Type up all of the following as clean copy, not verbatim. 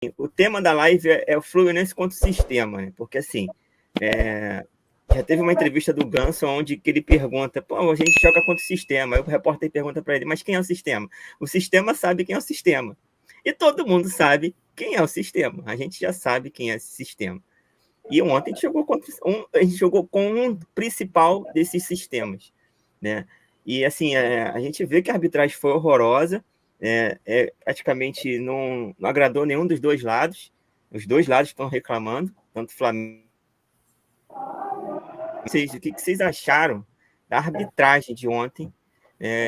assim, o tema da live é o Fluminense contra o sistema, né? Porque, assim, já teve uma entrevista do Ganso onde que ele pergunta, pô, a gente joga contra o sistema. Aí o repórter pergunta para ele, mas quem é o sistema? O sistema sabe quem é o sistema. E todo mundo sabe quem é o sistema. A gente já sabe quem é esse sistema. E ontem a gente jogou com um principal desses sistemas, né? E assim, a gente vê que a arbitragem foi horrorosa, praticamente não agradou nenhum dos dois lados. Os dois lados estão reclamando, tanto o Flamengo. O que vocês acharam da arbitragem de ontem?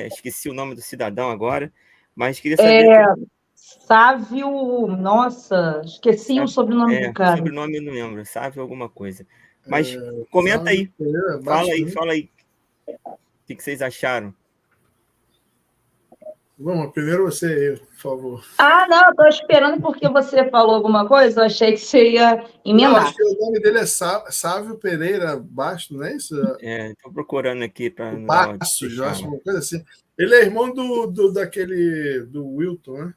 Esqueci o nome do cidadão agora, mas queria saber. Sávio, nossa, esqueci o sobrenome do cara. O sobrenome eu não lembro, Sávio alguma coisa. Mas comenta aí. Fala aí. O que vocês acharam? Vamos, primeiro você, por favor. Não, eu tô esperando porque você falou alguma coisa, eu achei que você ia emendar. Não, acho que o nome dele é Sávio Pereira Bastos, não é isso? Estou procurando aqui para... Bastos, eu acho, uma coisa assim. Ele é irmão do Wilton,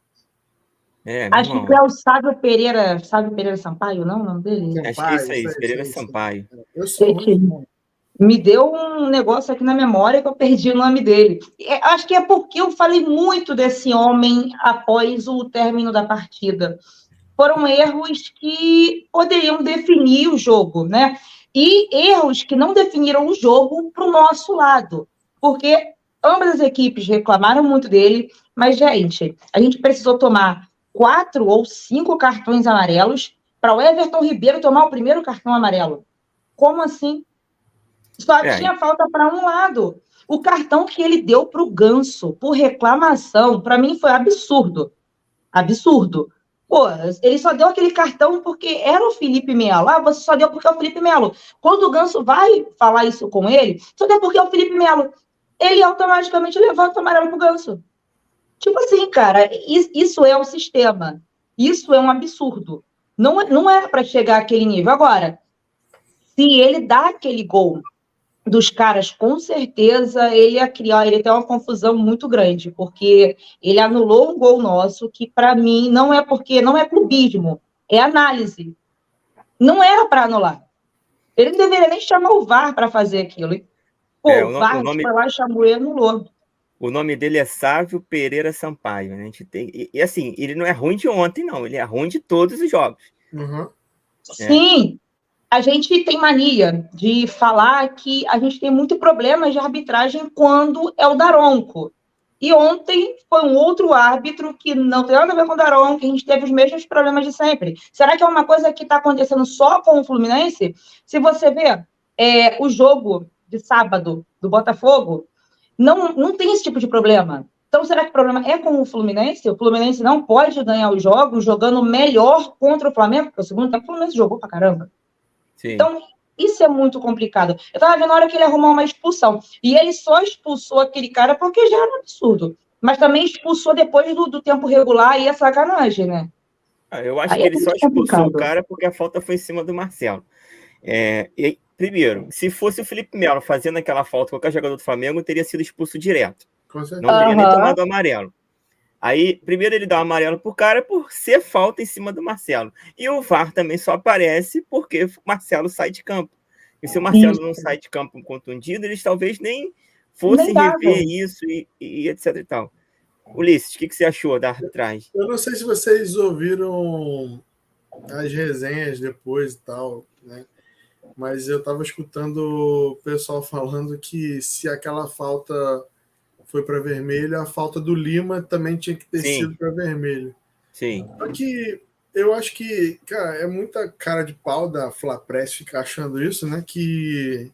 né? Acho que é o Sávio Pereira Sampaio, não é o nome dele? Acho que é isso aí, Pereira Sampaio. Eu sou muito... Me deu um negócio aqui na memória que eu perdi o nome dele. Acho que é porque eu falei muito desse homem após o término da partida. Foram erros que poderiam definir o jogo, né? E erros que não definiram o jogo para o nosso lado. Porque ambas as equipes reclamaram muito dele, mas, gente, a gente precisou tomar 4 ou 5 cartões amarelos para o Everton Ribeiro tomar o primeiro cartão amarelo. Como assim? Só tinha falta para um lado. O cartão que ele deu para o Ganso por reclamação, para mim, foi absurdo. Absurdo. Pô, ele só deu aquele cartão porque era o Felipe Melo. Você só deu porque é o Felipe Melo. Quando o Ganso vai falar isso com ele, só deu porque é o Felipe Melo. Ele automaticamente levanta o amarelo pro Ganso. Tipo assim, cara, isso é o sistema. Isso é um absurdo. Não é para chegar àquele nível. Agora, se ele dá aquele gol dos caras, com certeza ele ia criar, ele tem uma confusão muito grande, porque ele anulou um gol nosso que, para mim, não é clubismo, é análise. Não era para anular. Ele não deveria nem chamar o VAR para fazer aquilo. O VAR foi lá, chamou e anulou. O nome dele é Sávio Pereira Sampaio. Né? A gente tem, e assim, ele não é ruim de ontem, não. Ele é ruim de todos os jogos. Uhum. Sim. A gente tem mania de falar que a gente tem muito problema de arbitragem quando é o Daronco. E ontem foi um outro árbitro que não tem nada a ver com o Daronco, que a gente teve os mesmos problemas de sempre. Será que é uma coisa que está acontecendo só com o Fluminense? Se você vê o jogo de sábado do Botafogo, não tem esse tipo de problema. Então, será que o problema é com o Fluminense? O Fluminense não pode ganhar os jogos jogando melhor contra o Flamengo? Porque o segundo tempo o Fluminense jogou pra caramba. Sim. Então, isso é muito complicado. Eu estava vendo a hora que ele arrumou uma expulsão. E ele só expulsou aquele cara porque já era um absurdo. Mas também expulsou depois do tempo regular e é sacanagem, né? Eu acho que ele só expulsou o cara porque a falta foi em cima do Marcelo. Primeiro, se fosse o Felipe Melo fazendo aquela falta com qualquer jogador do Flamengo, teria sido expulso direto. Não teria nem tomado amarelo. Aí, primeiro ele dá o amarelo pro cara por ser falta em cima do Marcelo. E o VAR também só aparece porque o Marcelo sai de campo. E se o Marcelo não sai de campo contundido, eles talvez nem fossem rever isso e etc e tal. Ulisses, o que você achou da arbitragem? Eu não sei se vocês ouviram as resenhas depois e tal, né? Mas eu estava escutando o pessoal falando que se aquela falta foi para vermelho, a falta do Lima também tinha que ter sido para vermelho. Sim. Só que eu acho que, cara, é muita cara de pau da Flapress ficar achando isso, né? Que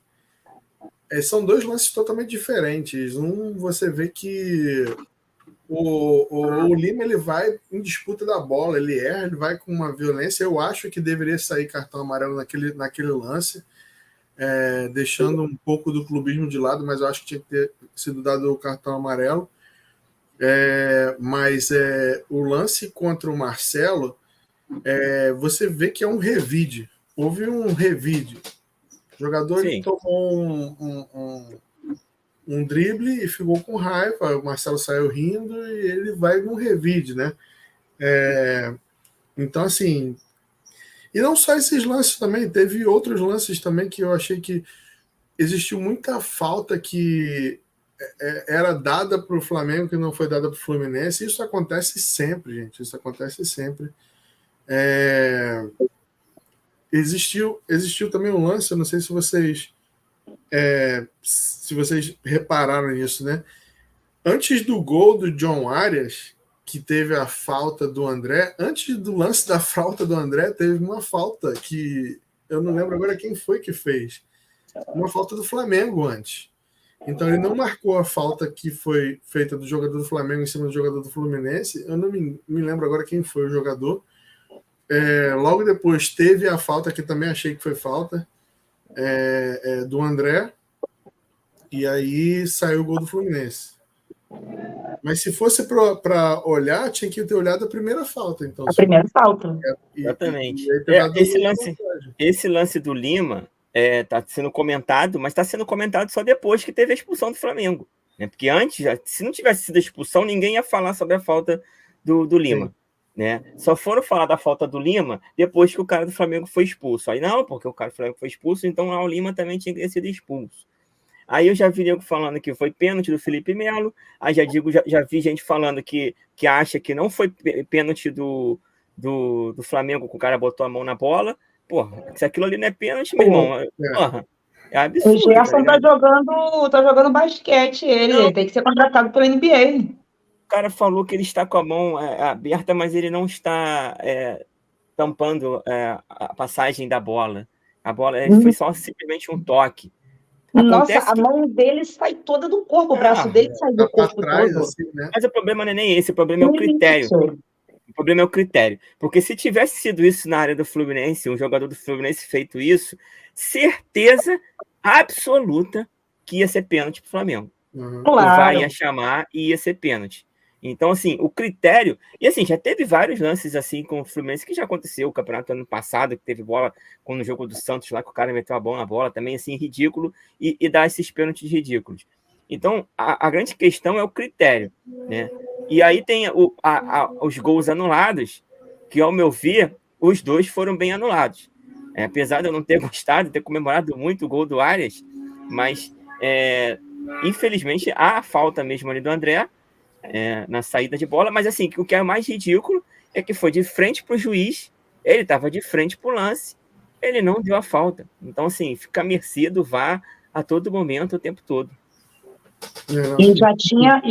são dois lances totalmente diferentes. Um, você vê que o Lima ele vai em disputa da bola, ele erra, ele vai com uma violência. Eu acho que deveria sair cartão amarelo naquele lance. Deixando um pouco do clubismo de lado, mas eu acho que tinha que ter sido dado o cartão amarelo. Mas o lance contra o Marcelo, você vê que é um revide. Houve um revide. O jogador tomou um drible e ficou com raiva. O Marcelo saiu rindo e ele vai num revide, né? Então, assim, e não só esses lances também, teve outros lances também que eu achei que existiu muita falta que era dada para o Flamengo que não foi dada para o Fluminense. Isso acontece sempre, gente. Isso acontece sempre. Existiu também um lance, eu não sei se vocês repararam nisso, né? Antes do gol do John Arias, que teve a falta do André, antes do lance da falta do André, teve uma falta que eu não lembro agora quem foi que fez. Uma falta do Flamengo antes. Então ele não marcou a falta que foi feita do jogador do Flamengo em cima do jogador do Fluminense. Eu não me lembro agora quem foi o jogador. Logo depois teve a falta, que também achei que foi falta, do André. E aí saiu o gol do Fluminense. Mas se fosse para olhar, tinha que ter olhado a primeira falta. Então, a primeira falta. Exatamente. Esse lance do Lima está sendo comentado, mas está sendo comentado só depois que teve a expulsão do Flamengo. Né? Porque antes, se não tivesse sido a expulsão, ninguém ia falar sobre a falta do Lima. Né? Só foram falar da falta do Lima depois que o cara do Flamengo foi expulso. Aí não, porque o cara do Flamengo foi expulso, então o Lima também tinha que ter sido expulso. Aí eu já vi nego falando que foi pênalti do Felipe Melo. Aí já vi gente falando que acha que não foi pênalti do Flamengo, que o cara botou a mão na bola. Porra, se aquilo ali não é pênalti, meu irmão, porra, é absurdo. O Gerson tá jogando basquete, ele tem que ser contratado pela NBA. O cara falou que ele está com a mão aberta, mas ele não está tampando a passagem da bola. A bola foi só simplesmente um toque. Nossa, a mão dele sai toda do corpo, o braço dele sai do corpo trás, todo. assim, né? Mas o problema não é nem esse, o problema é o critério. O problema é o critério. Porque se tivesse sido isso na área do Fluminense, um jogador do Fluminense feito isso, certeza absoluta que ia ser pênalti pro Flamengo. Claro. O VAR ia chamar e ia ser pênalti. Então, assim, o critério... E, assim, já teve vários lances, assim, com o Fluminense, que já aconteceu. O campeonato ano passado, que teve bola, quando no jogo do Santos lá, que o cara meteu a bola na bola, também, assim, ridículo, e dá esses pênaltis ridículos. Então, a grande questão é o critério, né? E aí tem os gols anulados, que, ao meu ver, os dois foram bem anulados. Apesar de eu não ter gostado, ter comemorado muito o gol do Arias, mas, infelizmente, há a falta mesmo ali do André, na saída de bola, mas assim, o que é mais ridículo é que foi de frente para o juiz, ele estava de frente para o lance, ele não deu a falta. Então, assim, fica à mercê do VAR a todo momento, o tempo todo. Ele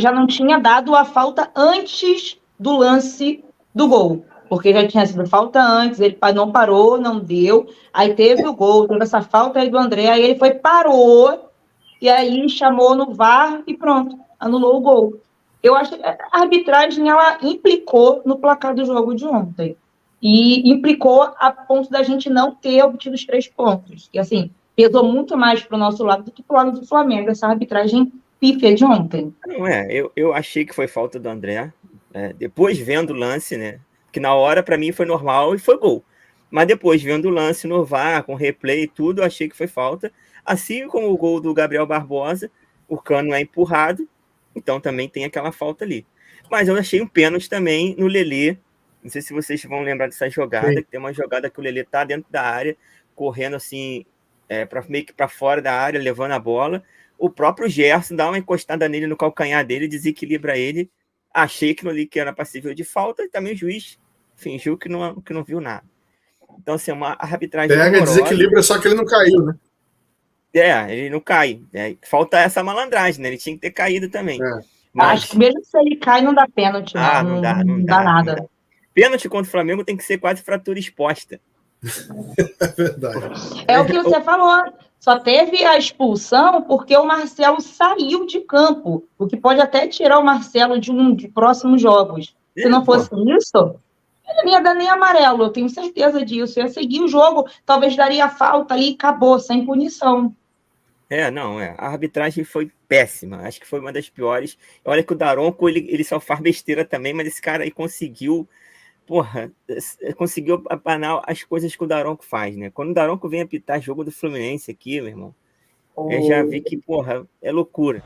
já não tinha dado a falta antes do lance do gol, porque já tinha sido falta antes, ele não parou, não deu, aí teve o gol, teve essa falta aí do André, aí ele parou, e aí chamou no VAR e pronto, anulou o gol. Eu acho que a arbitragem, ela implicou no placar do jogo de ontem. E implicou a ponto da gente não ter obtido os 3 pontos. E, assim, pesou muito mais para o nosso lado do que para o lado do Flamengo, essa arbitragem pífia de ontem. Não eu achei que foi falta do André. Depois, vendo o lance, né? Que na hora, para mim, foi normal e foi gol. Mas depois, vendo o lance no VAR, com replay e tudo, eu achei que foi falta. Assim como o gol do Gabriel Barbosa, o Cano é empurrado, então também tem aquela falta ali. Mas eu achei um pênalti também no Lelê. Não sei se vocês vão lembrar dessa jogada, que tem uma jogada que o Lelê tá dentro da área, correndo assim, meio que para fora da área, levando a bola. O próprio Gerson dá uma encostada nele no calcanhar dele, desequilibra ele. Achei que era passível de falta, e também o juiz fingiu que não viu nada. Então, assim, uma arbitragem horrorosa. Desequilibra, só que ele não caiu, né? Ele não cai. Falta essa malandragem, né? Ele tinha que ter caído também. Acho que mesmo se ele cai, não dá pênalti, não dá nada. Não dá. Pênalti contra o Flamengo tem que ser quase fratura exposta. É verdade. É o que você falou. Só teve a expulsão porque o Marcelo saiu de campo, o que pode até tirar o Marcelo de próximos jogos. Se não fosse isso, ele não ia dar nem amarelo, eu tenho certeza disso. Ia seguir o jogo, talvez daria falta ali e acabou, sem punição. A arbitragem foi péssima, acho que foi uma das piores. Olha que o Daronco, ele só faz besteira também, mas esse cara aí conseguiu apanar as coisas que o Daronco faz, né? Quando o Daronco vem apitar jogo do Fluminense aqui, meu irmão, eu já vi que, é loucura.